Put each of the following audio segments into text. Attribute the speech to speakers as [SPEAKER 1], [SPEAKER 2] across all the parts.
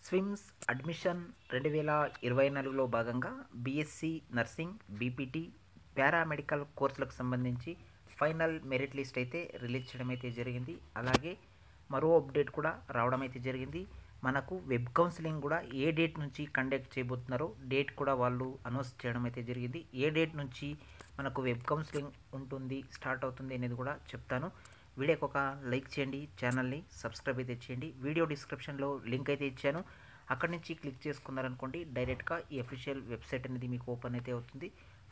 [SPEAKER 1] SVIMS admission 2024లో భాగంగా BSc nursing, BPT, paramedical కోర్సులకు సంబంధించి ఫైనల్ మెరిట్ లిస్ట్ అయితే రిలీజ్ చేయడం అయితే జరిగింది. అలాగే మరో అప్డేట్ కూడా రావడం అయితే జరిగింది. మనకు వెబ్ కౌన్సిలింగ్ కూడా ఏ డేట్ నుంచి కండక్ట్ చేయబోతున్నారో డేట్ కూడా వాళ్ళు అనౌన్స్ చేయడం అయితే జరిగింది. ఏ డేట్ నుంచి మనకు వెబ్ కౌన్సిలింగ్ ఉంటుంది, స్టార్ట్ అవుతుంది అనేది కూడా చెప్తాను. వీడియోకి ఒక లైక్ చేయండి, ఛానల్ని సబ్స్క్రైబ్ అయితే చేయండి. వీడియో డిస్క్రిప్షన్లో లింక్ అయితే ఇచ్చాను, అక్కడి నుంచి క్లిక్ చేసుకున్నారనుకోండి డైరెక్ట్గా ఈ అఫీషియల్ వెబ్సైట్ అనేది మీకు ఓపెన్ అయితే అవుతుంది.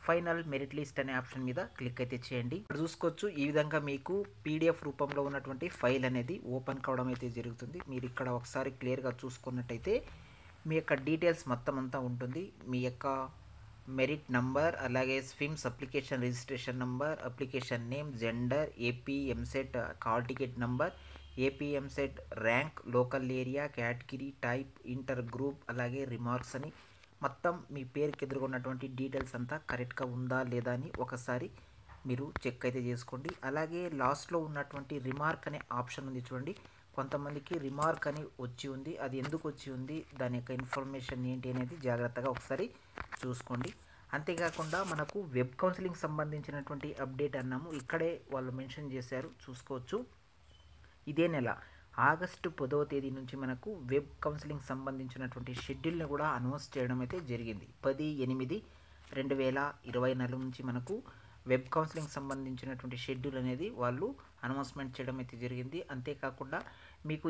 [SPEAKER 1] ఫైనల్ మెరిట్ లిస్ట్ అనే ఆప్షన్ మీద క్లిక్ అయితే చేయండి. ఇక్కడ చూసుకోవచ్చు, ఈ విధంగా మీకు పీడిఎఫ్ రూపంలో ఉన్నటువంటి ఫైల్ అనేది ఓపెన్ కావడం అయితే జరుగుతుంది. మీరు ఇక్కడ ఒకసారి క్లియర్గా చూసుకున్నట్టయితే మీ యొక్క డీటెయిల్స్ మొత్తం అంతా ఉంటుంది. మీ యొక్క మెరిట్ నంబర్, అలాగే SVIMS application registration number, application name, gender, AP EAMCET call ticket number, AP EAMCET rank, local area, category, type, inter group, అలాగే రిమార్క్స్ అని మొత్తం మీ పేరుకి ఎదుర్కొన్నటువంటి డీటెయిల్స్ అంతా కరెక్ట్గా ఉందా లేదా అని ఒకసారి మీరు చెక్ అయితే చేసుకోండి. అలాగే లాస్ట్లో ఉన్నటువంటి రిమార్క్ అనే ఆప్షన్ ఉంది చూడండి. కొంతమందికి రిమార్క్ అని వచ్చి ఉంది, అది ఎందుకు వచ్చి ఉంది, దాని యొక్క ఇన్ఫర్మేషన్ ఏంటి అనేది జాగ్రత్తగా ఒకసారి చూసుకోండి. అంతేకాకుండా మనకు వెబ్ కౌన్సిలింగ్ సంబంధించినటువంటి అప్డేట్ అన్నాము, ఇక్కడే వాళ్ళు మెన్షన్ చేశారు, చూసుకోవచ్చు. ఇదే నెల ఆగస్టు 10వ తేదీ నుంచి మనకు వెబ్ కౌన్సిలింగ్ సంబంధించినటువంటి షెడ్యూల్ని కూడా అనౌన్స్ చేయడం అయితే జరిగింది. 10/8/2024 నుంచి మనకు వెబ్ కౌన్సిలింగ్ సంబంధించినటువంటి షెడ్యూల్ అనేది వాళ్ళు అనౌన్స్మెంట్ చేయడం అయితే జరిగింది. అంతేకాకుండా మీకు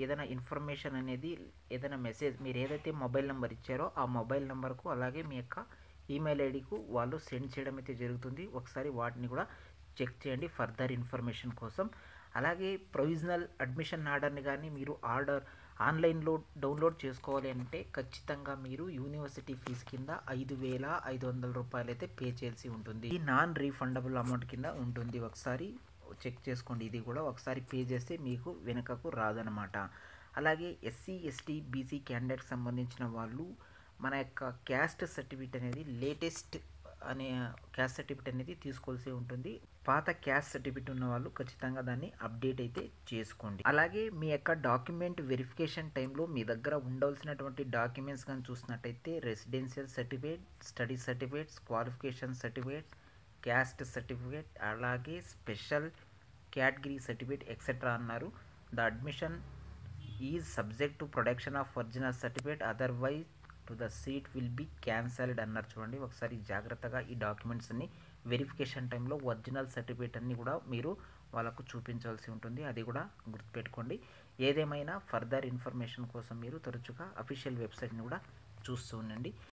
[SPEAKER 1] ఏదైనా ఇన్ఫర్మేషన్ అనేది, ఏదైనా మెసేజ్ మీరు ఏదైతే మొబైల్ నెంబర్ ఇచ్చారో ఆ మొబైల్ నెంబర్కు, అలాగే మీ యొక్క ఈమెయిల్ ఐడికు వాళ్ళు సెండ్ చేయడం అయితే జరుగుతుంది. ఒకసారి వాటిని కూడా చెక్ చేయండి ఫర్దర్ ఇన్ఫర్మేషన్ కోసం. అలాగే ప్రొవిజనల్ అడ్మిషన్ ఆర్డర్ని కానీ మీరు ఆన్లైన్లో డౌన్లోడ్ చేసుకోవాలి అంటే ఖచ్చితంగా మీరు యూనివర్సిటీ ఫీజు కింద 5,500 రూపాయలు అయితే పే చేయాల్సి ఉంటుంది. ఈ నాన్ రీఫండబుల్ అమౌంట్ కింద ఉంటుంది. ఒకసారి చెక్ చేసుకోండి, ఇది కూడా ఒకసారి పే చేస్తే మీకు వెనుకకు రాదనమాట. అలాగే ఎస్సీ, ఎస్టీ, బీసీ క్యాండిడేట్కి సంబంధించిన వాళ్ళు మన యొక్క క్యాస్ట్ సర్టిఫికేట్ అనేది లేటెస్ట్ అనే క్యాస్ట్ సర్టిఫికేట్ అనేది తీసుకోవాల్సి ఉంటుంది. పాత క్యాస్ట్ సర్టిఫికేట్ ఉన్న వాళ్ళు ఖచ్చితంగా దాన్ని అప్డేట్ అయితే చేసుకోండి. అలాగే మీ యొక్క డాక్యుమెంట్ వెరిఫికేషన్ టైంలో మీ దగ్గర ఉండవలసినటువంటి డాక్యుమెంట్స్ కానీ చూసినట్టయితే residential certificate, study certificates, qualification certificate, caste certificate, అలాగే స్పెషల్ కేటగిరీ సర్టిఫికేట్ ఎక్సెట్రా అన్నారు. The admission is subject to production of original certificate, otherwise to the seat will be cancelled అన్నారు చూడండి. ఒకసారి జాగ్రత్తగా ఈ డాక్యుమెంట్స్ అన్ని వెరిఫికేషన్ టైంలో ఒరిజినల్ సర్టిఫికేట్ అన్ని కూడా మీరు వాళ్ళకు చూపించాల్సి ఉంటుంది, అది కూడా గుర్తుపెట్టుకోండి. ఏదేమైనా ఫర్దర్ ఇన్ఫర్మేషన్ కోసం మీరు తరచుగా అఫీషియల్ వెబ్సైట్ని కూడా చూస్తూ ఉండండి.